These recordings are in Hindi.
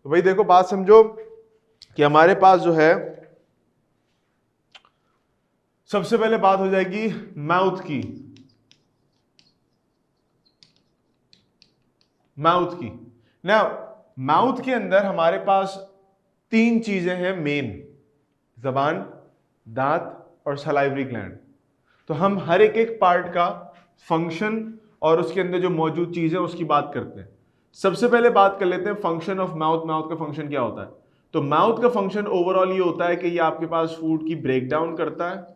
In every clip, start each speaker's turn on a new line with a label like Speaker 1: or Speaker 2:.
Speaker 1: तो भाई देखो बात समझो कि हमारे पास जो है सबसे पहले बात हो जाएगी माउथ की। माउथ की ना, माउथ के अंदर हमारे पास तीन चीजें हैं मेन, जबान, दांत और सलाइवरी ग्लैंड। तो हम हर एक एक पार्ट का फंक्शन और उसके अंदर जो मौजूद चीज है उसकी बात करते हैं। सबसे पहले बात कर लेते हैं फंक्शन ऑफ माउथ। माउथ का फंक्शन क्या होता है? तो माउथ का फंक्शन ओवरऑल ये होता है कि ये आपके पास फूड की ब्रेक डाउन करता है,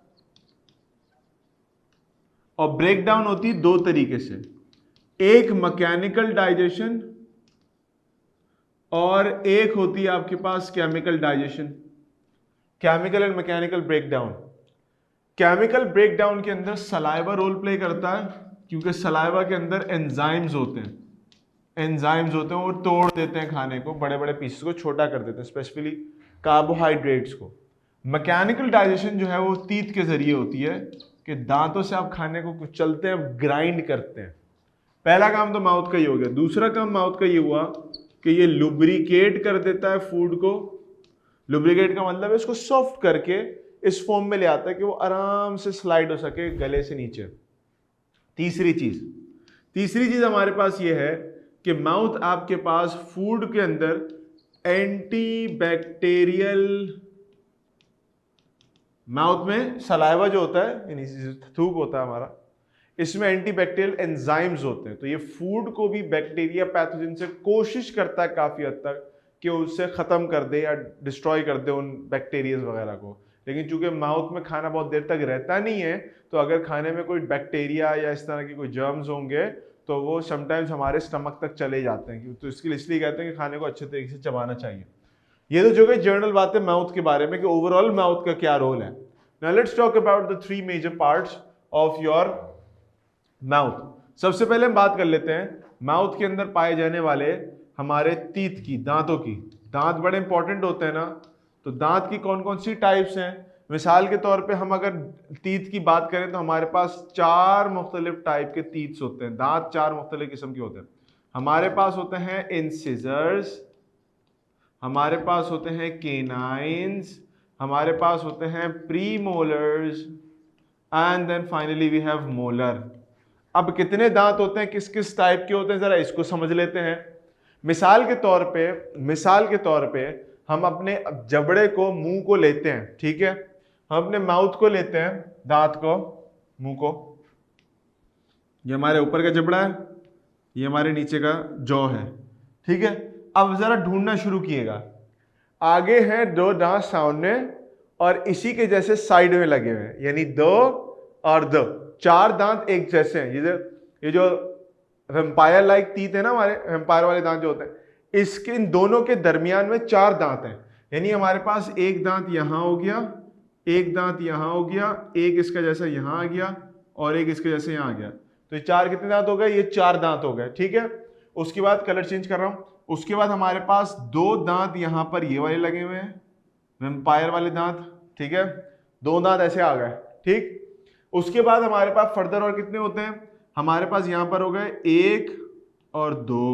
Speaker 1: और ब्रेक डाउन होती है दो तरीके से, एक मैकेनिकल डाइजेशन और एक होती है आपके पास chemical digestion. Chemical and mechanical breakdown. Chemical breakdown के अंदर सलाइवा रोल प्ले करता है, क्योंकि सलाइवा के अंदर एंजाइम्स होते हैं। एंजाइम्स होते हैं, वो तोड़ देते हैं खाने को, बड़े बड़े पीसेस को छोटा कर देते हैं, स्पेशली कार्बोहाइड्रेट्स को। मैकेनिकल डाइजेशन जो है वो तीत के जरिए होती है कि दांतों से आप खाने को कुचलते हैं, ग्राइंड करते हैं। पहला काम तो माउथ का ही हो गया। दूसरा काम माउथ का ये हुआ कि ये लुब्रिकेट कर देता है फूड को। लुब्रिकेट का मतलब है इसको सॉफ्ट करके इस फॉर्म में ले आता है कि वो आराम से स्लाइड हो सके गले से नीचे। तीसरी चीज हमारे पास ये है कि माउथ आपके पास फूड के अंदर एंटीबैक्टीरियल, माउथ में सलाइवा जो होता है यानी थूक होता है हमारा, इसमें एंटीबैक्टीरियल एंजाइम्स होते हैं। तो ये फूड को भी बैक्टीरिया पैथोजन से कोशिश करता है काफी हद तक कि उससे खत्म कर दे या डिस्ट्रॉय कर दे उन बैक्टीरिया वगैरह को। लेकिन चूंकि माउथ में खाना बहुत देर तक रहता नहीं है, तो अगर खाने में कोई बैक्टीरिया या इस तरह के कोई जर्म्स होंगे तो वो समटाइम्स हमारे स्टमक तक चले जाते हैं। तो इसके लिए इसलिए कहते हैं कि खाने को अच्छे तरीके से चबाना चाहिए। ये तो जो कि जनरल बात है माउथ के बारे में कि ओवरऑल माउथ का क्या रोल है। Now let's talk about the three major parts of your mouth. सबसे पहले हम बात कर लेते हैं माउथ के अंदर पाए जाने वाले हमारे टीथ की, दांतों की। दांत बड़े इंपॉर्टेंट होते हैं ना, तो दांत की कौन कौन सी टाइप्स हैं? मिसाल के तौर पे हम अगर टीथ की बात करें तो हमारे पास चार मुख्तलिफ टाइप के टीथ्स होते हैं। दांत चार मुख्तलिफ किस्म के होते हैं। हमारे पास होते हैं इंसिजर्स, हमारे पास होते हैं केनाइन्स, हमारे पास होते हैं premolars, and then finally we have molar. अब कितने दांत होते हैं, किस किस टाइप के होते हैं, जरा इसको समझ लेते हैं। मिसाल के तौर पे हम अपने जबड़े को, मुंह को लेते हैं, ठीक है। हम अपने माउथ को लेते हैं, दांत को, मुंह को। ये हमारे ऊपर का जबड़ा है, ये हमारे नीचे का जॉ है, ठीक है। अब जरा ढूंढना शुरू किएगा। आगे हैं दो दांत सामने और इसी के जैसे साइड में लगे हुए हैं, यानी दो और दो, चार दांत एक जैसे हैं। ये जो वेम्पायर लाइक टीथ है ना, हमारे वेम्पायर वाले दांत जो होते हैं, इसके इन दोनों के दरमियान में चार दांत हैं। यानी हमारे पास एक दांत यहां हो गया, एक दांत यहां हो गया, एक इसका जैसा यहां आ गया और एक इसके जैसे यहां आ गया। तो ये चार कितने दांत हो गए? ये चार दांत हो गए, ठीक है। उसके बाद कलर चेंज कर रहा हूं। उसके बाद हमारे पास दो दांत यहां पर ये वाले लगे हुए हैं, वेम्पायर वाले दांत, ठीक है। दो दांत ऐसे आ गए, ठीक। उसके बाद हमारे पास फर्दर और कितने होते हैं? हमारे पास यहां पर हो गए एक और दो,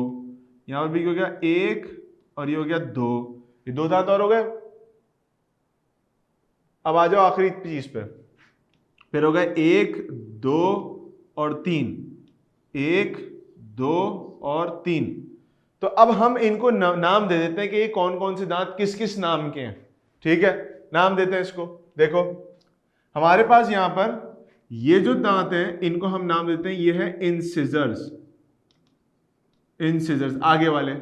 Speaker 1: यहां पर भी हो गया एक और ये हो गया दो, ये दो दांत और हो गए। अब आ जाओ आखिरी चीज पे, फिर हो गए एक, दो और तीन, एक, दो और तीन। तो अब हम इनको नाम दे देते हैं कि ये कौन कौन से दांत किस किस नाम के हैं, ठीक है। नाम देते हैं इसको। देखो हमारे पास यहां पर ये जो दांत हैं इनको हम नाम देते हैं, ये है इंसिजर्स। इंसिजर्स आगे वाले,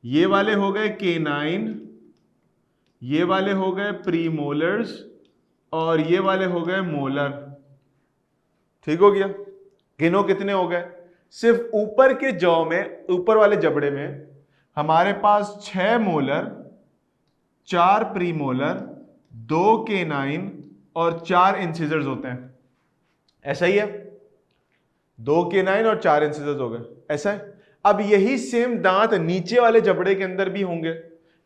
Speaker 1: ये वाले हो गए केनाइन, ये वाले हो गए प्रीमोलर्स और ये वाले हो गए मोलर, ठीक हो गया। गिनो कितने हो गए? सिर्फ ऊपर के जॉ में, ऊपर वाले जबड़े में हमारे पास 6 मोलर, 4 प्रीमोलर, 2 केनाइन और 4 इंसिजर्स होते हैं। ऐसा ही है, 2 केनाइन और 4 इंसिजर्स हो गए, ऐसा है। अब यही सेम दांत नीचे वाले जबड़े के अंदर भी होंगे,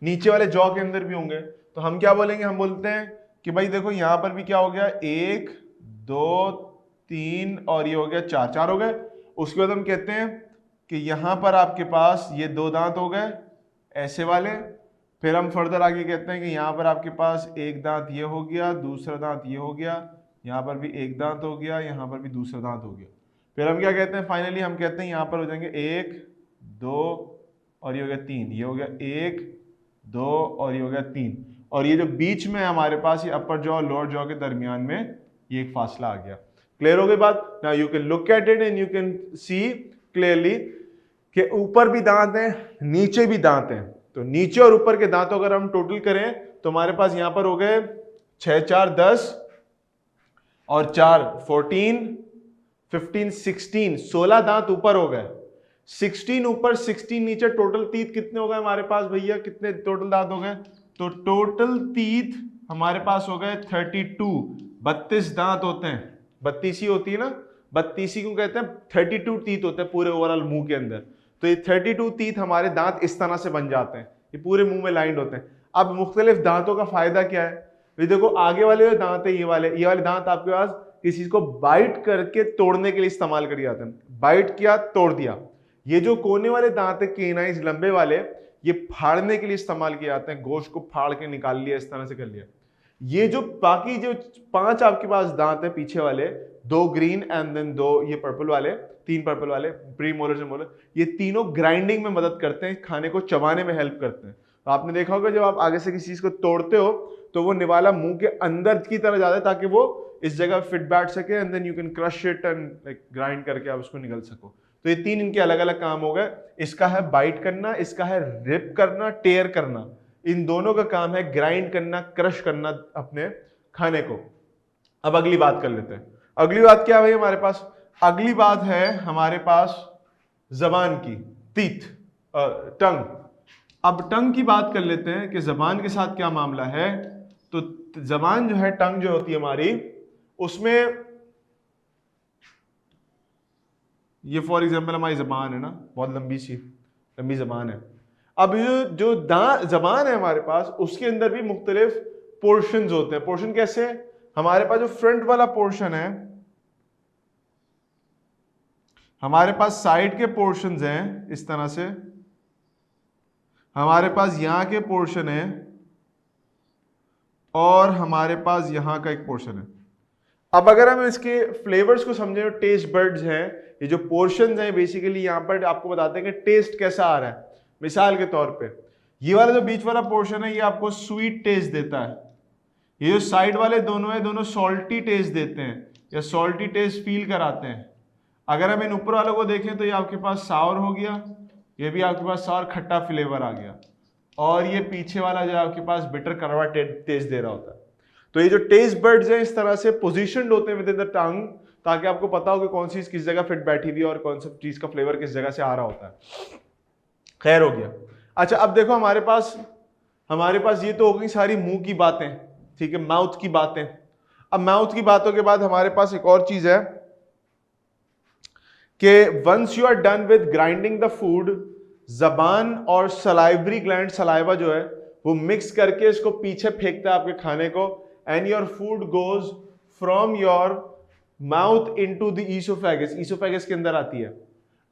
Speaker 1: नीचे वाले जॉ के अंदर भी होंगे। तो हम क्या बोलेंगे? हम बोलते हैं कि भाई देखो यहां पर भी क्या हो गया, 1 2 3 और ये हो गया 4, 4 हो गए। उसके बाद हम कहते हैं कि यहां पर आपके पास ये 2 दांत हो गए, ऐसे वाले। फिर हम फर्दर आगे कहते हैं कि यहाँ पर आपके पास एक दांत ये हो गया, दूसरा दांत ये हो गया, यहाँ पर भी एक दांत हो गया, यहाँ पर भी दूसरा दांत हो गया। फिर हम क्या कहते हैं, फाइनली हम कहते हैं यहाँ पर हो जाएंगे 1 2 और ये हो गया 3, ये हो गया 1 2 और ये हो गया 3, और ये जो बीच में हमारे पास ये अपर जॉ और लोअर जॉ के दरमियान में ये एक फासला आ गया। क्लियर हो गई बात? Now you can look at it and you can see clearly कि ऊपर भी दांत हैं, नीचे भी दांत हैं। तो नीचे और ऊपर के दांतों अगर हम टोटल करें तो हमारे पास यहां पर हो गए 6 4 10 और 4 14 15 16, 16 दांत ऊपर हो गए, 16 ऊपर 16 नीचे। टोटल तीत कितने हो गए हमारे पास भैया? कितने टोटल दांत हो गए? तो टोटल तीत हमारे पास हो गए 32। 32 दांत होते हैं, 32 ही होती है ना, 32 को कहते हैं, 32 टीथ होते हैं पूरे ओवरऑल मुंह के अंदर। तो ये 32 टीथ हमारे दांत इस तरह से बन जाते हैं, ये पूरे मुंह में लाइंड होते हैं। अब मुख्तलिफ दांतों का फायदा क्या है? ये देखो आगे वाले जो दांत है, ये वाले दांत आपके पास किसी चीज को बाइट करके तोड़ने के लिए इस्तेमाल कर जाते हैं। बाइट किया, तोड़ दिया। ये जो कोने वाले दांत है, केनाइज लंबे वाले, ये फाड़ने के लिए इस्तेमाल किए जाते हैं। गोश्त को फाड़ के निकाल लिया, इस तरह से कर लिया। ये जो बाकी जो 5 आपके पास दांत है पीछे वाले, 2 ग्रीन एंड देन 2 ये पर्पल वाले, 3 पर्पल वाले, प्री मोलर से मोलर, ये तीनों ग्राइंडिंग में मदद करते हैं, खाने को चबाने में हेल्प करते हैं। तो आपने देखा होगा जब आप आगे से किसी चीज को तोड़ते हो तो वो निवाला मुंह के अंदर की तरह जाता है ताकि वो इस जगह फिट बैठ सके and then you can crush it and like grind करके आप उसको निकल सको। तो ये 3 इनके अलग अलग काम हो गए। इसका है बाइट करना, इसका है रिप करना, टेयर करना। इन दोनों का काम है ग्राइंड करना, क्रश करना अपने खाने को। अब अगली बात कर लेते हैं। अगली बात क्या है भाई हमारे पास? अगली बात है हमारे पास जबान की, टीथ, टंग। अब टंग की बात कर लेते हैं कि जबान के साथ क्या मामला है। तो जबान जो है, टंग जो होती है हमारी, उसमें ये फॉर एग्जाम्पल हमारी जबान है ना, बहुत लंबी जबान है। अब ये जो जबान है हमारे पास, उसके अंदर भी मुख्तलिफ पोर्शंस होते हैं। पोर्शन कैसे? हमारे पास जो फ्रंट वाला पोर्शन है, हमारे पास साइड के पोर्शंस हैं इस तरह से, हमारे पास यहां के पोर्शन है और हमारे पास यहां का एक पोर्शन है। अब अगर हम इसके फ्लेवर्स को समझें, टेस्ट बर्ड्स हैं, ये जो पोर्शंस हैं बेसिकली यहां पर आपको बताते हैं कि टेस्ट कैसा आ रहा है। मिसाल के तौर पे ये वाला जो बीच वाला पोर्शन है, ये आपको स्वीट टेस्ट देता है। ये जो साइड वाले दोनों है, दोनों सॉल्टी टेस्ट देते हैं या सॉल्टी टेस्ट फील कराते हैं। अगर हम इन ऊपर वालों को देखें तो ये आपके पास सावर हो गया, ये भी आपके पास सावर खट्टा फ्लेवर आ गया, और ये पीछे वाला जो आपके पास बिटर कड़वा टेस्ट दे रहा होता है। तो ये जो टेस्ट बर्ड्स हैं इस तरह से पोजीशनड होते हैं विद इन द टंग, ताकि आपको पता हो कि कौन सी किस जगह फिट बैठी हुई है और कौन सी चीज का फ्लेवर किस जगह से आ रहा होता है। खैर हो गया। अच्छा अब देखो हमारे पास ये तो हो गई सारी मुंह की बातें, ठीक है, माउथ की बातें। अब माउथ की बातों के बाद हमारे पास एक और चीज है कि once you are done with grinding the food, जबान और सलाइवरी ग्लैंड, सलाइवा जो है वो मिक्स करके इसको पीछे फेंकता है आपके खाने को, and your food goes from your mouth into the oesophagus. Oesophagus के अंदर आती है।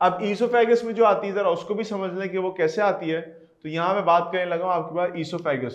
Speaker 1: अब ईसोफेगस में जो आती है जरा उसको भी समझ लें कि वो कैसे आती है। तो यहां मैं बात करने लगा हूं आपके पास ईसोफेगस